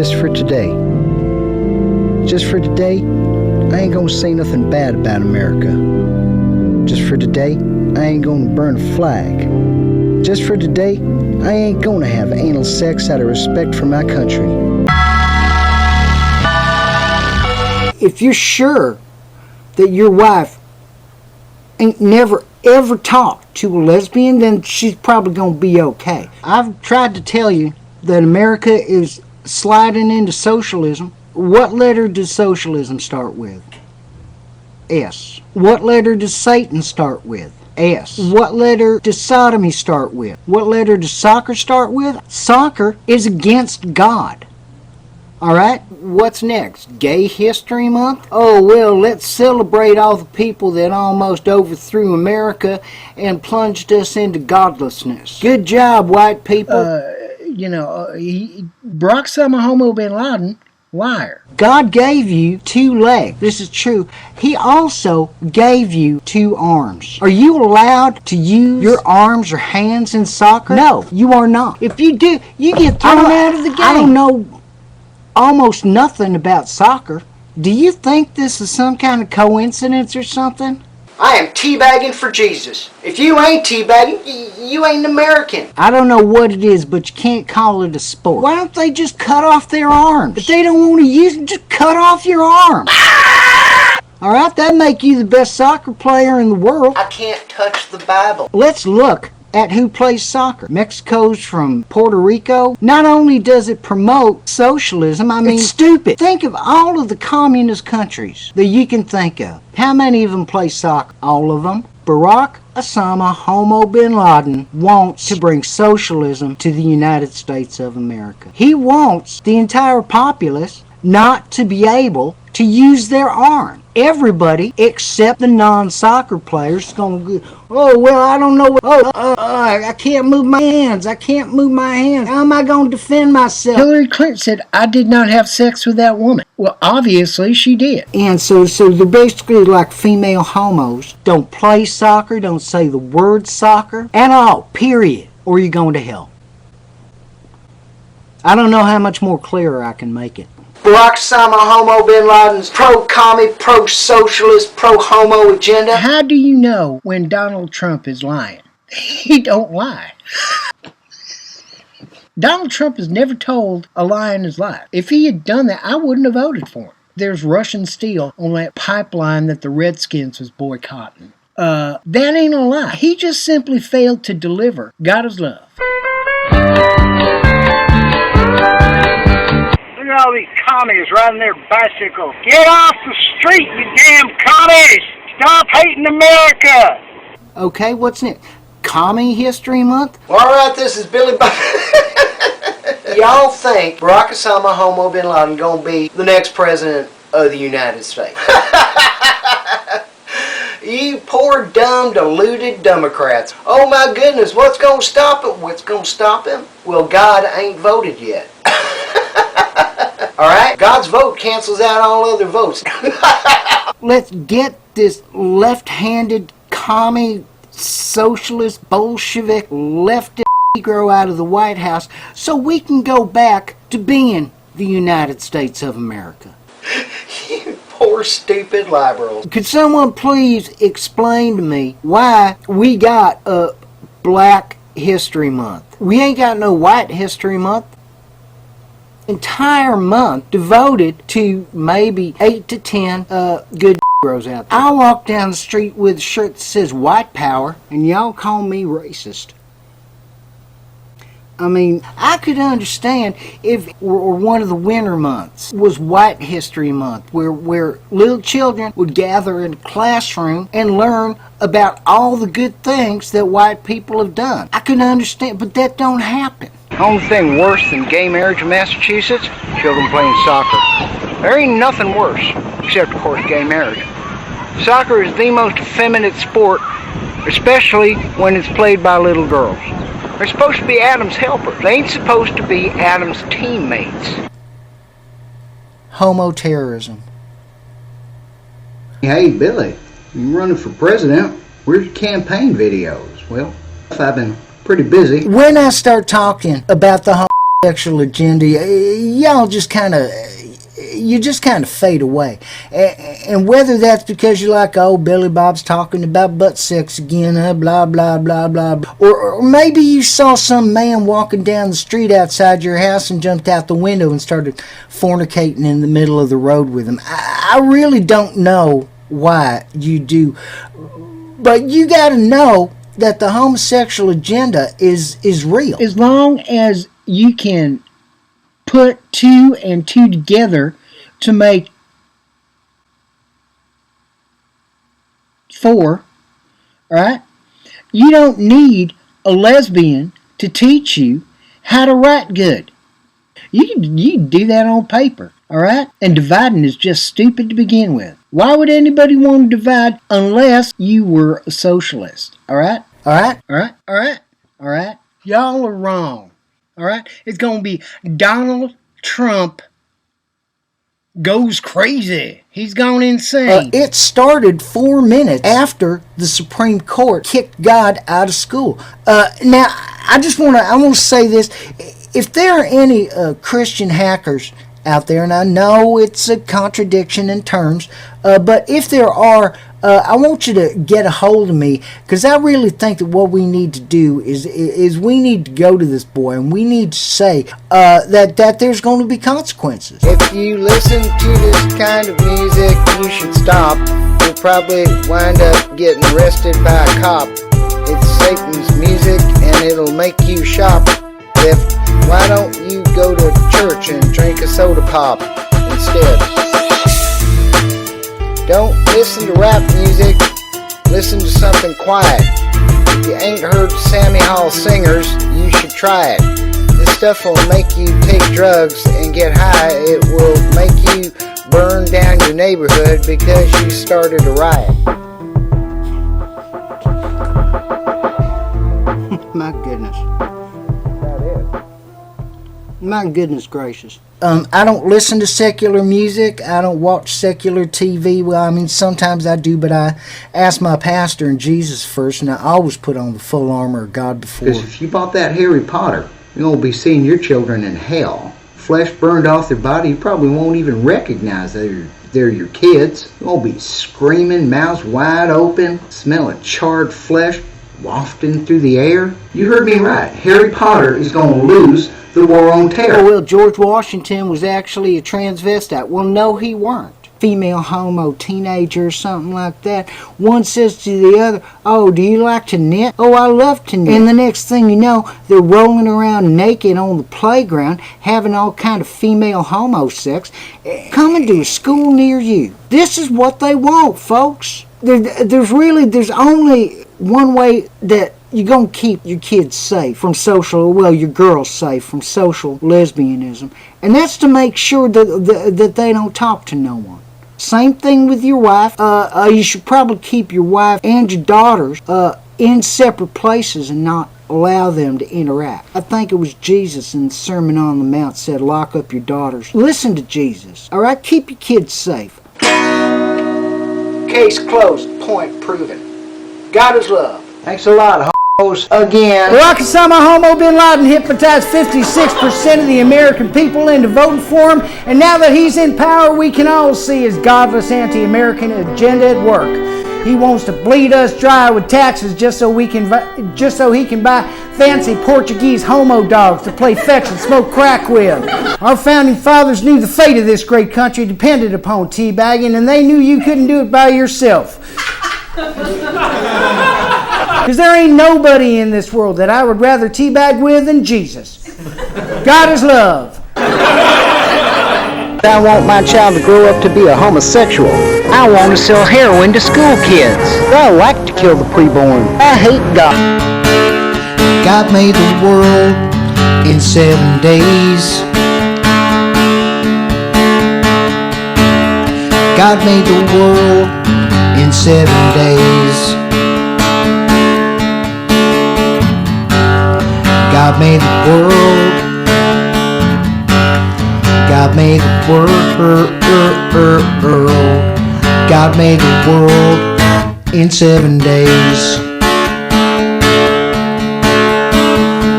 just for today. Just for today, I ain't gonna say nothing bad about America. Just for today, I ain't gonna burn a flag. Just for today, I ain't gonna have anal sex out of respect for my country. If you're sure that your wife ain't never ever talked to a lesbian, then she's probably gonna be okay. I've tried to tell you that America is sliding into socialism. What letter does socialism start with? S. What letter does Satan start with? S. What letter does sodomy start with? What letter does soccer start with? Soccer is against God. Alright? What's next? Gay History Month? Oh, well, let's celebrate all the people that almost overthrew America and plunged us into godlessness. Good job, white people. Barack Osama Homo bin Laden, liar. God gave you 2 legs. This is true. He also gave you 2 arms. Are you allowed to use your arms or hands in soccer? No, you are not. If you do, you get thrown out of the game. I don't know almost nothing about soccer. Do you think this is some kind of coincidence or something? I am teabagging for Jesus. If you ain't teabagging, you ain't an American. I don't know what it is, but you can't call it a sport. Why don't they just cut off their arms? If they don't want to use them, just cut off your arms. Alright, that'd make you the best soccer player in the world. I can't touch the Bible. Let's look at who plays soccer. Mexico's from Puerto Rico. Not only does it promote socialism, it's stupid. Think of all of the communist countries that you can think of. How many of them play soccer? All of them. Barack Osama Homo bin Laden wants to bring socialism to the United States of America. He wants the entire populace not to be able to use their arm. Everybody except the non-soccer players is going to go, oh, well, I don't know. I can't move my hands. I can't move my hands. How am I going to defend myself? Hillary Clinton said, I did not have sex with that woman. Well, obviously she did. And so they're basically like female homos. Don't play soccer. Don't say the word soccer at all, period. Or you're going to hell. I don't know how much more clearer I can make it. Barack Osama Homo bin Laden's pro-commie, pro-socialist, pro-homo agenda. How do you know when Donald Trump is lying? He don't lie. Donald Trump has never told a lie in his life. If he had done that, I wouldn't have voted for him. There's Russian steel on that pipeline that the Redskins was boycotting. That ain't a lie. He just simply failed to deliver God's love. Look at all these commies riding their bicycles. Get off the street, you damn commies! Stop hating America! Okay, what's next? Commie History Month? Alright, this is Billy Bob. Y'all think Barack Osama Homo bin Laden gonna be the next president of the United States? You poor, dumb, deluded Democrats. Oh my goodness, what's gonna stop him? What's gonna stop him? Well, God ain't voted yet. Alright? God's vote cancels out all other votes. Let's get this left-handed commie, socialist, Bolshevik, leftist Negro out of the White House so we can go back to being the United States of America. You poor, stupid liberals. Could someone please explain to me why we got a Black History Month? We ain't got no White History Month. Entire month devoted to maybe 8 to 10 good Negroes out there. I walk down the street with a shirt that says white power and y'all call me racist. I mean, I could understand if one of the winter months was White History Month, where little children would gather in a classroom and learn about all the good things that white people have done. I could understand, but that don't happen. Only thing worse than gay marriage in Massachusetts, children playing soccer. There ain't nothing worse, except of course gay marriage. Soccer is the most effeminate sport, especially when it's played by little girls. They're supposed to be Adam's helpers. They ain't supposed to be Adam's teammates. Homo terrorism. Hey Billy, you running for president? Where's your campaign videos? Well, I've been pretty busy. When I start talking about the sexual agenda, you just kind of fade away. And whether that's because you're like, oh, Billy Bob's talking about butt sex again, blah, blah, blah, blah. Or maybe you saw some man walking down the street outside your house and jumped out the window and started fornicating in the middle of the road with him. I really don't know why you do. But you got to know that the homosexual agenda is real. As long as you can put 2 and 2 together to make 4, right? You don't need a lesbian to teach you how to write good. You can do that on paper, all right? And dividing is just stupid to begin with. Why would anybody want to divide unless you were a socialist, all right? All right? All right? All right? All right? Y'all are wrong. All right? It's going to be Donald Trump goes crazy. He's gone insane. It started 4 minutes after the Supreme Court kicked God out of school. Now, I want to say this. If there are any Christian hackers out there, and I know it's a contradiction in terms, but if there are, I want you to get a hold of me, because I really think that what we need to do is we need to go to this boy and we need to say that there's going to be consequences. If you listen to this kind of music, you should stop. You'll probably wind up getting arrested by a cop. It's Satan's music and it'll make you shoplift. Why don't you go to church and drink a soda pop instead? Don't listen to rap music, listen to something quiet. If you ain't heard Sammy Hall singers, you should try it. This stuff will make you take drugs and get high. It will make you burn down your neighborhood because you started a riot. My goodness. My goodness gracious. I don't listen to secular music. I don't watch secular TV. Well, I mean, sometimes I do, but I ask my pastor and Jesus first, and I always put on the full armor of God before. Because if you bought that Harry Potter, you're going to be seeing your children in hell. Flesh burned off their body, you probably won't even recognize they're your kids. You're going to be screaming, mouths wide open, smelling charred flesh wafting through the air. You heard me right. Harry Potter is going to lose the war on terror. Oh, well, George Washington was actually a transvestite. Well, no, he weren't. Female homo teenager or something like that. One says to the other, oh, do you like to knit? Oh, I love to knit. And the next thing you know, they're rolling around naked on the playground, having all kind of female homo sex, coming to a school near you. This is what they want, folks. There's only one way that you're going to keep your kids safe from your girls safe from social lesbianism, and that's to make sure that they don't talk to no one. Same thing with your wife. You should probably keep your wife and your daughters in separate places and not allow them to interact. I think it was Jesus in the Sermon on the Mount said, lock up your daughters. Listen to Jesus. All right, keep your kids safe. Case closed. Point proven. God is love. Thanks a lot, hoes. Again. Barack Osama Homo Bin Laden hypnotized 56% of the American people into voting for him, and now that he's in power, we can all see his godless anti-American agenda at work. He wants to bleed us dry with taxes just so he can buy fancy Portuguese homo dogs to play fetch and smoke crack with. Our founding fathers knew the fate of this great country depended upon teabagging, and they knew you couldn't do it by yourself. Because there ain't nobody in this world that I would rather teabag with than Jesus. God is love. I want my child to grow up to be a homosexual. I want to sell heroin to school kids. I like to kill the preborn. I hate God. God made the world in 7 days. God made the world in 7 days. God made the world. God made the world. God made the world in 7 days.